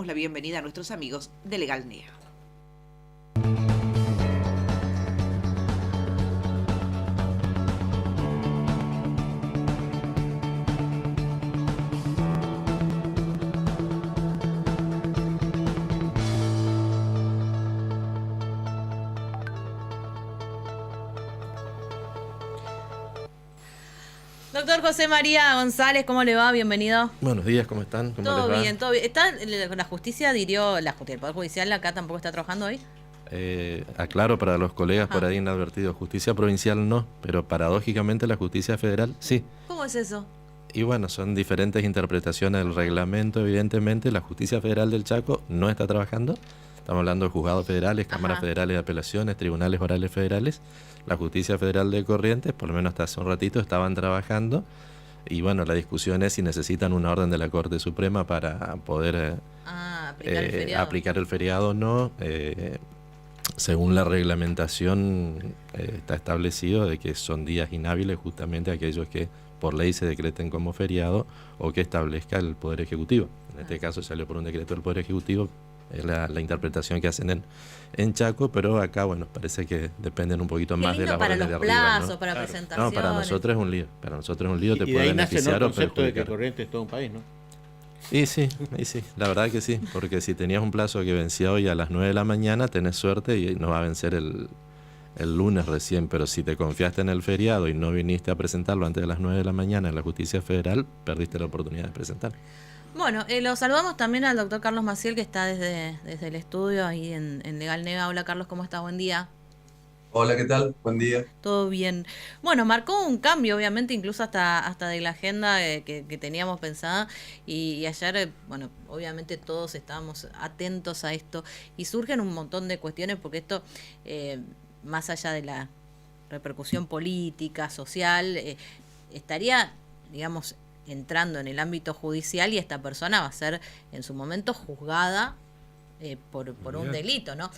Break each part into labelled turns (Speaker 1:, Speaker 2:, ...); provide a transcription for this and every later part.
Speaker 1: damos la bienvenida a nuestros amigos de Legal NEA.
Speaker 2: Doctor José María González, ¿cómo le va? Bienvenido.
Speaker 3: Buenos días, ¿cómo están? ¿Cómo
Speaker 2: Todo
Speaker 3: les va?
Speaker 2: bien, todo bien. ¿Está la justicia, el Poder Judicial acá tampoco está trabajando hoy?
Speaker 3: Aclaro para los colegas por ahí inadvertidos, justicia provincial no, pero paradójicamente la justicia federal sí.
Speaker 2: ¿Cómo es eso?
Speaker 3: Y bueno, son diferentes interpretaciones del reglamento, evidentemente. La justicia federal del Chaco no está trabajando. Estamos hablando de juzgados federales, cámaras federales de apelaciones, tribunales orales federales. La justicia federal de Corrientes, por lo menos hasta hace un ratito, estaban trabajando. Y bueno, la discusión es si necesitan una orden de la Corte Suprema para poder aplicar el feriado o no. Según la reglamentación está establecido de que son días inhábiles justamente aquellos que por ley se decreten como feriado o que establezca el Poder Ejecutivo. En este caso salió por un decreto del Poder Ejecutivo, es la interpretación que hacen en Chaco, pero acá, bueno, parece que dependen un poquito más de las órdenes de arriba.
Speaker 2: Para los plazos,
Speaker 3: ¿no?
Speaker 2: para presentaciones.
Speaker 3: No, para nosotros es un lío. Para nosotros es un lío, te puede beneficiar
Speaker 4: el
Speaker 3: o
Speaker 4: concepto
Speaker 3: perjudicar.
Speaker 4: de que Corrientes es todo un país, ¿no?
Speaker 3: Y sí, la verdad que sí, porque si tenías un plazo que vencía hoy a las 9 de la mañana, tenés suerte y no va a vencer el lunes recién, pero si te confiaste en el feriado y no viniste a presentarlo antes de las 9 de la mañana en la justicia federal, perdiste la oportunidad de presentar.
Speaker 2: Bueno, lo saludamos también al doctor Carlos Maciel, que está desde el estudio ahí en Legal NEA. Hola Carlos, ¿cómo está? Buen día.
Speaker 5: Hola, ¿qué tal? Buen día.
Speaker 2: Todo bien. Bueno, marcó un cambio, obviamente, incluso hasta de la agenda que teníamos pensada. Y ayer, bueno, obviamente todos estábamos atentos a esto. Y surgen un montón de cuestiones porque esto, más allá de la repercusión política, social, estaría, digamos, entrando en el ámbito judicial y esta persona va a ser en su momento juzgada por un delito, ¿no?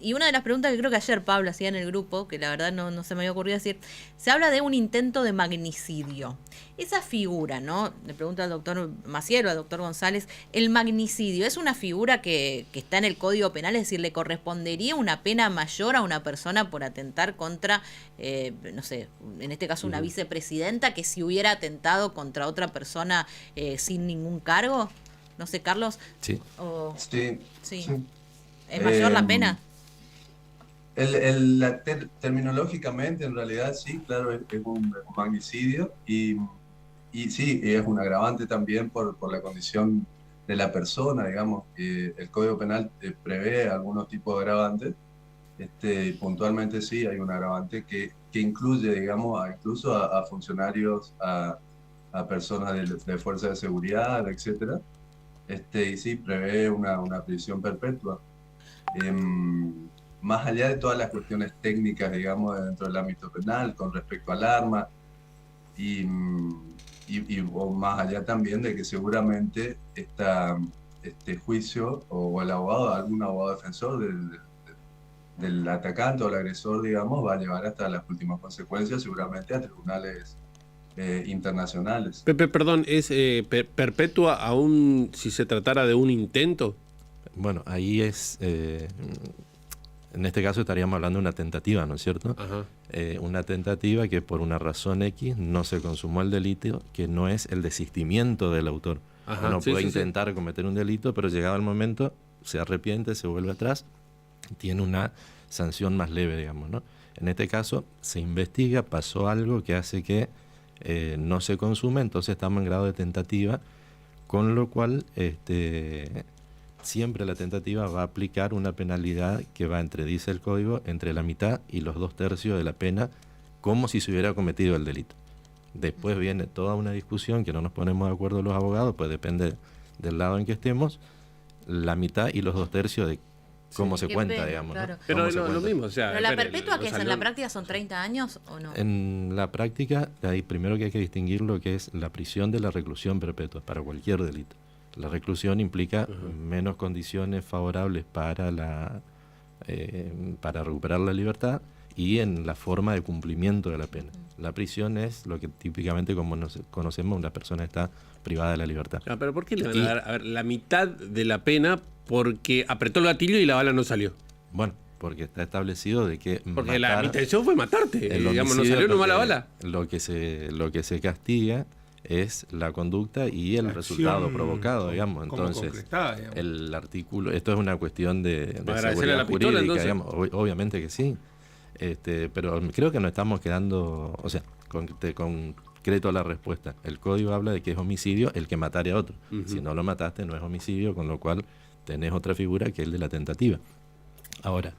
Speaker 2: Y una de las preguntas que creo que ayer Pablo hacía en el grupo, que la verdad no se me había ocurrido decir, se habla de un intento de magnicidio. Esa figura, ¿no? Le pregunto al doctor Maciel o al doctor González, ¿el magnicidio es una figura que está en el Código Penal? Es decir, ¿le correspondería una pena mayor a una persona por atentar contra, no sé, en este caso una vicepresidenta, que si hubiera atentado contra otra persona sin ningún cargo? No sé, Carlos.
Speaker 3: Sí.
Speaker 2: Sí. ¿Es mayor la pena?
Speaker 5: Terminológicamente, en realidad, sí, claro, es un magnicidio y sí, es un agravante también por la condición de la persona, digamos. El Código Penal prevé algunos tipos de agravantes. Puntualmente sí, hay un agravante que incluye, digamos, incluso a funcionarios, a personas de fuerzas de seguridad, etcétera. Y sí, prevé una prisión perpetua. Más allá de todas las cuestiones técnicas, digamos, dentro del ámbito penal, con respecto al arma, o más allá también de que seguramente este juicio, o el abogado, algún abogado defensor del atacante o el agresor, digamos, va a llevar hasta las últimas consecuencias, seguramente a tribunales internacionales.
Speaker 4: Perdón, ¿es perpetua aún si se tratara de un intento?
Speaker 3: Bueno, ahí es, en este caso estaríamos hablando de una tentativa, ¿no es cierto? Una tentativa que por una razón X no se consumó el delito, que no es el desistimiento del autor. Uno puede intentar cometer un delito, pero llegado el momento se arrepiente, se vuelve atrás, tiene una sanción más leve, digamos, ¿no? En este caso se investiga, pasó algo que hace que no se consume, entonces estamos en grado de tentativa, con lo cual siempre la tentativa va a aplicar una penalidad que va entre, dice el código, entre la mitad y los 2/3 de la pena, como si se hubiera cometido el delito. Después viene toda una discusión que no nos ponemos de acuerdo los abogados, pues depende del lado en que estemos, la mitad y los 2/3 de cómo se cuenta,
Speaker 2: pena,
Speaker 3: digamos.
Speaker 2: Claro.
Speaker 3: ¿No?
Speaker 4: Pero lo mismo, o sea...
Speaker 2: ¿Pero la perpetua que es en la práctica son 30 años o no?
Speaker 3: En la práctica, ahí primero que hay que distinguir lo que es la prisión de la reclusión perpetua para cualquier delito. La reclusión implica menos condiciones favorables para recuperar la libertad y en la forma de cumplimiento de la pena. La prisión es lo que típicamente como nos conocemos, una persona está privada de la libertad.
Speaker 4: Ah, pero ¿por qué le van a dar, a ver, la mitad de la pena porque apretó el gatillo y la bala no salió?
Speaker 3: Bueno, porque está establecido de que
Speaker 4: porque la intención fue matarte, digamos, no salió nomás la bala.
Speaker 3: Lo que se castiga es la conducta y el resultado provocado, digamos. Entonces, digamos, el artículo, esto es una cuestión de seguridad jurídica, digamos, obviamente que sí. Pero creo que no estamos quedando, o sea, concreto la respuesta. El código habla de que es homicidio el que matare a otro. Si no lo mataste no es homicidio, con lo cual tenés otra figura que es el de la tentativa. Ahora,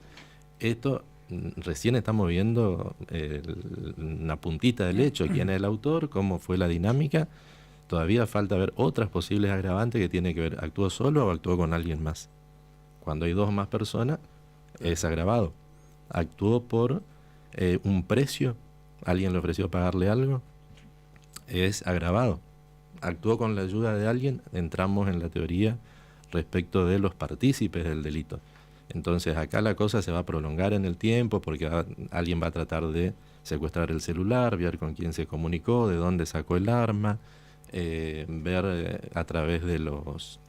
Speaker 3: esto recién estamos viendo una puntita del hecho, quién es el autor, cómo fue la dinámica. Todavía falta ver otras posibles agravantes que tiene que ver, ¿actuó solo o actuó con alguien más? Cuando hay dos o más personas, es agravado. Actuó por un precio, alguien le ofreció pagarle algo, es agravado. Actuó con la ayuda de alguien, entramos en la teoría respecto de los partícipes del delito. Entonces acá la cosa se va a prolongar en el tiempo porque alguien va a tratar de secuestrar el celular, ver con quién se comunicó, de dónde sacó el arma, ver a través de los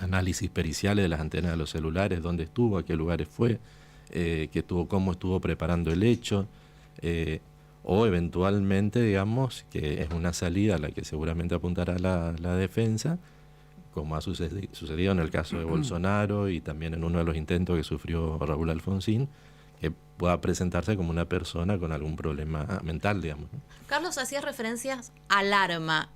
Speaker 3: análisis periciales de las antenas de los celulares, dónde estuvo, a qué lugares fue, cómo estuvo preparando el hecho, o eventualmente, digamos, que es una salida a la que seguramente apuntará la defensa, como ha sucedido en el caso de Bolsonaro y también en uno de los intentos que sufrió Raúl Alfonsín, que pueda presentarse como una persona con algún problema mental, digamos, ¿no?
Speaker 2: Carlos, hacías referencias al arma.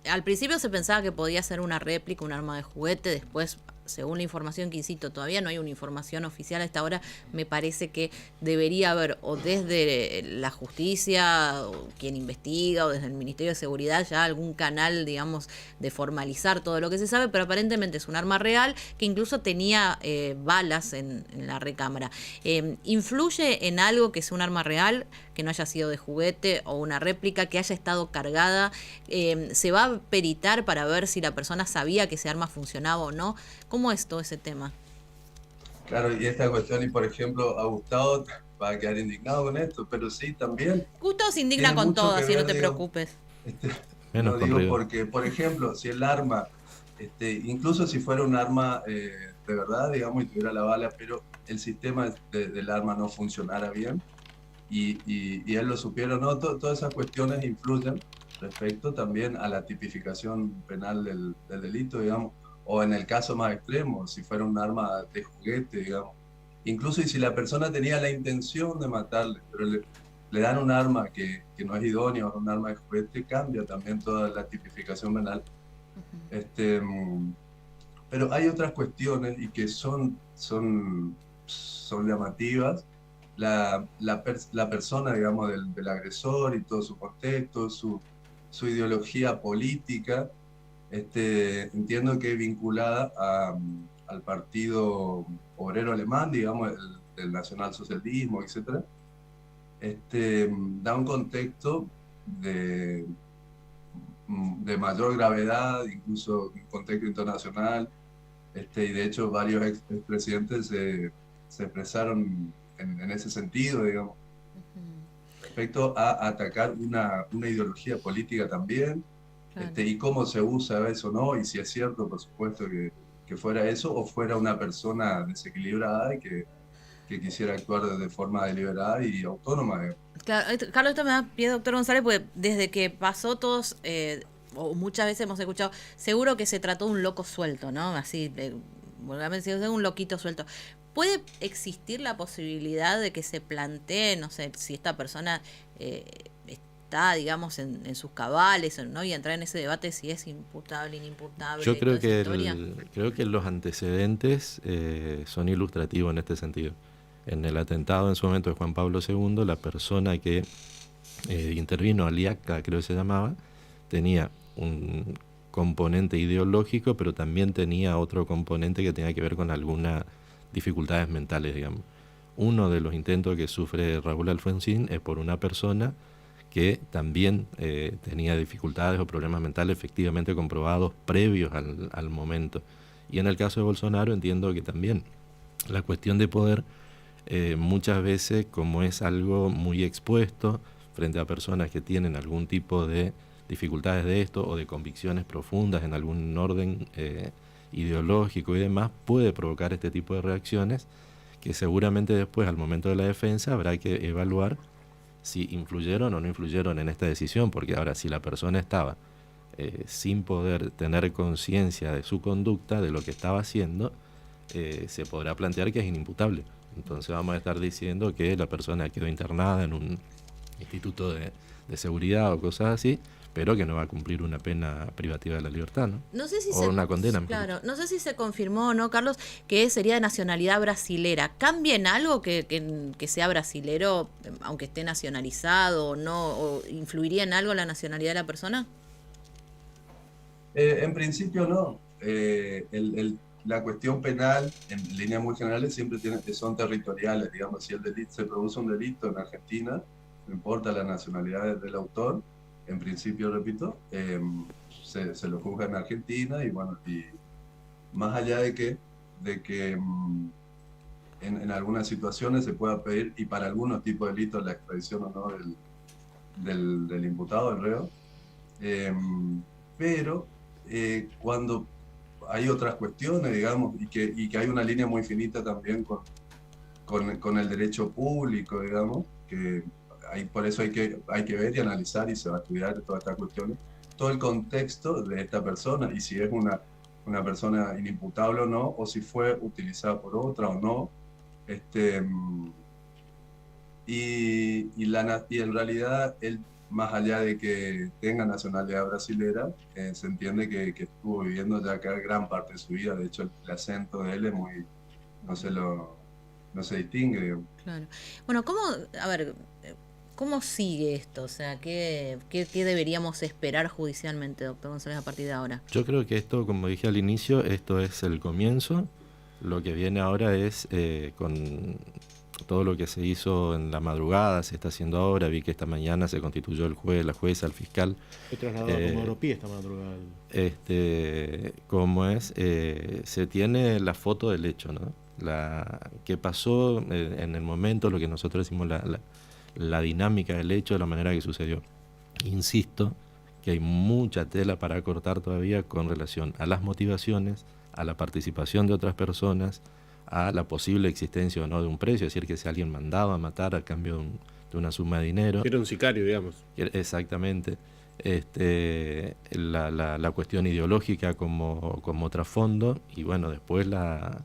Speaker 2: Al principio se pensaba que podía ser una réplica, un arma de juguete, después, según la información que insisto, todavía no hay una información oficial a esta hora, me parece que debería haber, o desde la justicia, o quien investiga, o desde el Ministerio de Seguridad, ya algún canal, digamos, de formalizar todo lo que se sabe, pero aparentemente es un arma real que incluso tenía balas en la recámara. ¿Influye en algo que sea un arma real, que no haya sido de juguete o una réplica, que haya estado cargada? ¿Se va a peritar para ver si la persona sabía que ese arma funcionaba o no? ¿Cómo es todo ese tema?
Speaker 5: Claro, y esta cuestión, y por ejemplo, a Gustavo va a quedar indignado con esto, pero sí, también...
Speaker 2: Gustavo se indigna con todo, así no te preocupes.
Speaker 5: No digo porque, por ejemplo, si el arma, incluso si fuera un arma de verdad, digamos, y tuviera la bala, pero el sistema del arma no funcionara bien, y él lo supiera o no, todas esas cuestiones influyen respecto también a la tipificación penal del delito, digamos, o en el caso más extremo, si fuera un arma de juguete, digamos. Incluso y si la persona tenía la intención de matarle, pero le dan un arma que no es idónea, o un arma de juguete, cambia también toda la tipificación penal. Pero hay otras cuestiones y que son llamativas. La persona, digamos, del agresor y todo su contexto, su ideología política, entiendo que es vinculada al Partido Obrero Alemán, digamos, del nacionalsocialismo, etc. Da un contexto de mayor gravedad, incluso un contexto internacional, y de hecho varios expresidentes se expresaron en ese sentido, digamos, respecto a atacar una ideología política también. Claro. Y cómo se usa eso, ¿no? Y si es cierto, por supuesto, que fuera eso, o fuera una persona desequilibrada y que quisiera actuar de forma deliberada y autónoma.
Speaker 2: Claro, Carlos, esto me da pie, doctor González, porque desde que pasó todos, o muchas veces hemos escuchado, seguro que se trató de un loco suelto, ¿no? Así, vulgarmente, de un loquito suelto. ¿Puede existir la posibilidad de que se plantee, no sé, si esta persona está, digamos, en sus cabales, ¿no? Y entrar en ese debate si es imputable, inimputable?
Speaker 3: Yo creo que los antecedentes son ilustrativos en este sentido. En el atentado en su momento de Juan Pablo II, la persona que intervino, Aliaca creo que se llamaba, tenía un componente ideológico, pero también tenía otro componente que tenía que ver con algunas dificultades mentales, digamos. Uno de los intentos que sufre Raúl Alfonsín es por una persona que también tenía dificultades o problemas mentales efectivamente comprobados previos al momento. Y en el caso de Bolsonaro entiendo que también la cuestión de poder muchas veces, como es algo muy expuesto frente a personas que tienen algún tipo de dificultades de esto o de convicciones profundas en algún orden ideológico y demás, puede provocar este tipo de reacciones que seguramente después, al momento de la defensa, habrá que evaluar si influyeron o no influyeron en esta decisión, porque ahora si la persona estaba sin poder tener conciencia de su conducta, de lo que estaba haciendo, se podrá plantear que es inimputable. Entonces vamos a estar diciendo que la persona quedó internada en un instituto de seguridad o cosas así, pero que no va a cumplir una pena privativa de la libertad, ¿no?
Speaker 2: No sé si
Speaker 3: o una condena.
Speaker 2: Claro, no sé si se confirmó o no, Carlos, que sería de nacionalidad brasilera. ¿Cambia en algo que sea brasilero, aunque esté nacionalizado o no? ¿O influiría en algo la nacionalidad de la persona?
Speaker 5: En principio no. La cuestión penal, en líneas muy generales, siempre son territoriales. Digamos, si se produce un delito en Argentina, no importa la nacionalidad del autor, en principio, repito, se lo juzga en Argentina y bueno, y más allá de que en algunas situaciones se pueda pedir, y para algunos tipos de delitos, la extradición o no del imputado, del reo, pero cuando hay otras cuestiones, digamos, y que hay una línea muy finita también con el derecho público, digamos, que por eso hay que ver y analizar, y se va a estudiar todas estas cuestiones, todo el contexto de esta persona, y si es una persona inimputable o no, o si fue utilizada por otra o no. Y en realidad, él, más allá de que tenga nacionalidad brasilera, se entiende que estuvo viviendo ya acá gran parte de su vida. De hecho, el acento de él es muy, no se distingue, digamos.
Speaker 2: Claro. Bueno, ¿cómo sigue esto? O sea, ¿qué deberíamos esperar judicialmente, doctor González, a partir de ahora?
Speaker 3: Yo creo que esto, como dije al inicio, esto es el comienzo. Lo que viene ahora es con todo lo que se hizo en la madrugada, se está haciendo ahora. Vi que esta mañana se constituyó el juez, la jueza, el fiscal.
Speaker 6: Fue trasladado a Comodoro Pi esta madrugada.
Speaker 3: Se tiene la foto del hecho, ¿no? Que pasó en el momento, lo que nosotros decimos la dinámica del hecho, de la manera que sucedió. Insisto que hay mucha tela para cortar todavía con relación a las motivaciones, a la participación de otras personas, a la posible existencia o no de un precio, es decir, que si alguien mandaba a matar a cambio de una suma de dinero.
Speaker 4: Era un sicario, digamos.
Speaker 3: Exactamente. La cuestión ideológica como trasfondo, y bueno, después la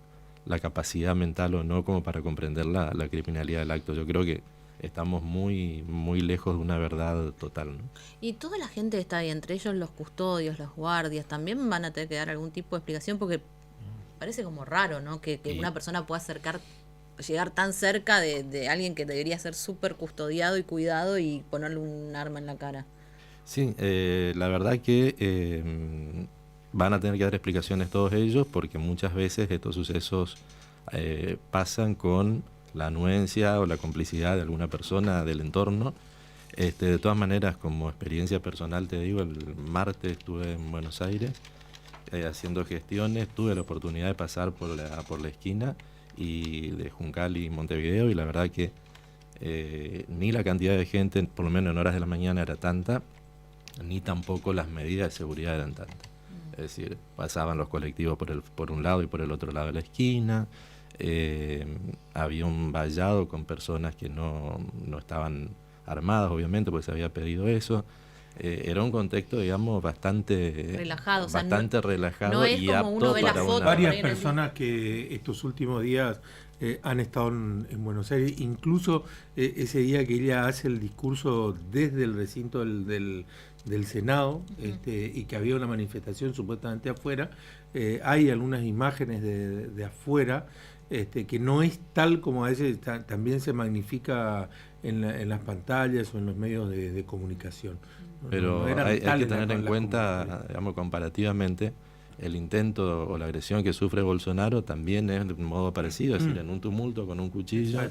Speaker 3: capacidad mental o no como para comprender la criminalidad del acto. Yo creo que estamos muy, muy lejos de una verdad total, ¿no?
Speaker 2: Y toda la gente que está ahí, entre ellos los custodios, los guardias, también van a tener que dar algún tipo de explicación, porque parece como raro, ¿no? Que una persona pueda llegar tan cerca de alguien que debería ser súper custodiado y cuidado y ponerle un arma en la cara.
Speaker 3: Sí, la verdad que van a tener que dar explicaciones todos ellos, porque muchas veces estos sucesos pasan con la anuencia o la complicidad de alguna persona del entorno. De todas maneras, como experiencia personal te digo, el martes estuve en Buenos Aires haciendo gestiones, tuve la oportunidad de pasar por la esquina y de Juncal y Montevideo, y la verdad que ni la cantidad de gente, por lo menos en horas de la mañana, era tanta, ni tampoco las medidas de seguridad eran tantas. Es decir, pasaban los colectivos por un lado y por el otro lado de la esquina. Había un vallado con personas que no estaban armadas, obviamente, porque se había pedido eso. Era un contexto, digamos, bastante relajado,
Speaker 2: no es
Speaker 3: y
Speaker 2: como
Speaker 3: apto
Speaker 2: uno ve la
Speaker 3: para
Speaker 2: foto.
Speaker 6: Varias personas que estos últimos días han estado en Buenos Aires, incluso ese día que ella hace el discurso desde el recinto del Senado, y que había una manifestación supuestamente afuera. Hay algunas imágenes de afuera, que no es tal como a veces también se magnifica en las pantallas o en los medios de comunicación.
Speaker 3: Pero hay que tener en cuenta, digamos, comparativamente, el intento o la agresión que sufre Bolsonaro también es de un modo parecido, es decir, en un tumulto con un cuchillo.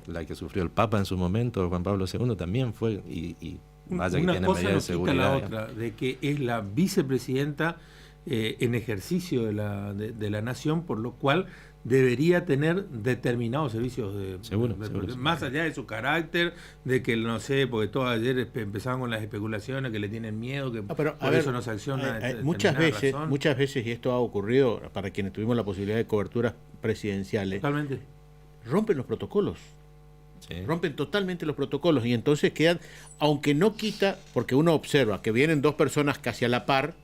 Speaker 3: La que sufrió el Papa en su momento, Juan Pablo II, también fue, y vaya que tiene medidas de seguridad.
Speaker 6: La otra, de que es la vicepresidenta en ejercicio de la nación, por lo cual debería tener determinados servicios
Speaker 3: Seguro.
Speaker 6: más allá de su carácter, de que no sé, porque todos ayer empezaban con las especulaciones, que le tienen miedo, que
Speaker 7: pero,
Speaker 6: por eso no se acciona.
Speaker 7: Muchas veces, y esto ha ocurrido para quienes tuvimos la posibilidad de coberturas presidenciales,
Speaker 6: Totalmente.
Speaker 7: rompen los protocolos.
Speaker 3: Sí.
Speaker 7: Rompen totalmente los protocolos y entonces quedan, aunque no quita, porque uno observa que vienen dos personas casi a la par,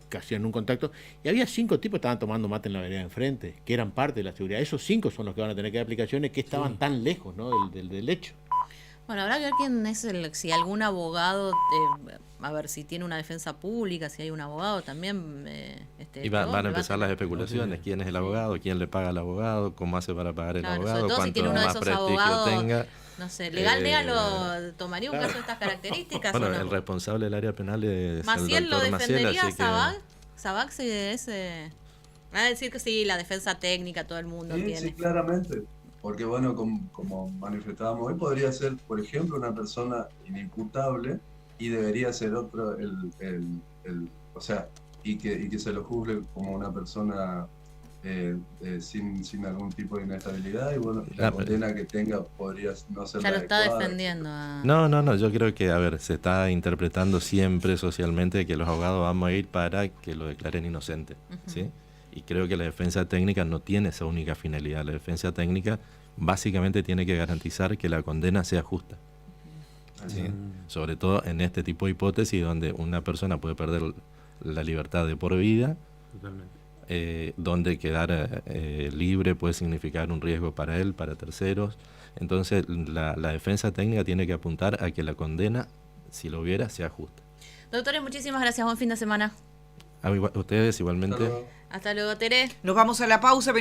Speaker 7: casi en un contacto, y había 5 tipos que estaban tomando mate en la vereda de enfrente, que eran parte de la seguridad. Esos 5 son los que van a tener que dar aplicaciones que estaban tan lejos, ¿no? del hecho.
Speaker 2: Bueno, habrá que ver quién es si algún abogado, a ver si tiene una defensa pública, si hay un abogado también.
Speaker 3: Y van a empezar las especulaciones, quién es el abogado, quién le paga al abogado, cómo hace para pagar el
Speaker 2: Claro,
Speaker 3: abogado,
Speaker 2: sobre todo si
Speaker 3: cuánto
Speaker 2: tiene uno de
Speaker 3: más
Speaker 2: esos
Speaker 3: prestigio
Speaker 2: abogados,
Speaker 3: tenga.
Speaker 2: no sé, Legal NEA lo tomaría un caso de estas características.
Speaker 3: Bueno,
Speaker 2: ¿o no?
Speaker 3: el responsable del área penal es
Speaker 2: Maciel
Speaker 3: el
Speaker 2: lo
Speaker 3: doctor Maciel,
Speaker 2: defendería,
Speaker 3: así que...
Speaker 2: Sabac sí es... Va a decir que sí, la defensa técnica, todo el mundo
Speaker 5: Sí,
Speaker 2: tiene.
Speaker 5: sí, claramente. Porque bueno, como manifestábamos hoy, podría ser, por ejemplo, una persona inimputable y debería ser otro, o sea, y que se lo juzgue como una persona sin algún tipo de inestabilidad, y bueno, la condena que tenga podría no ser
Speaker 2: Ya
Speaker 5: la
Speaker 2: lo está
Speaker 5: adecuada.
Speaker 2: defendiendo.
Speaker 3: No, yo creo que, a ver, se está interpretando siempre socialmente que los abogados vamos a ir para que lo declaren inocente, ¿sí? Y creo que la defensa técnica no tiene esa única finalidad. La defensa técnica básicamente tiene que garantizar que la condena sea justa, ¿sí? Sobre todo en este tipo de hipótesis donde una persona puede perder la libertad de por vida.
Speaker 6: Totalmente.
Speaker 3: Donde quedar libre puede significar un riesgo para él, para terceros. Entonces la defensa técnica tiene que apuntar a que la condena, si lo hubiera, sea justa.
Speaker 2: Doctores, muchísimas gracias. Buen fin de semana.
Speaker 3: Ustedes igualmente.
Speaker 5: Hasta luego.
Speaker 2: Hasta luego, Tere.
Speaker 1: Nos vamos a la pausa.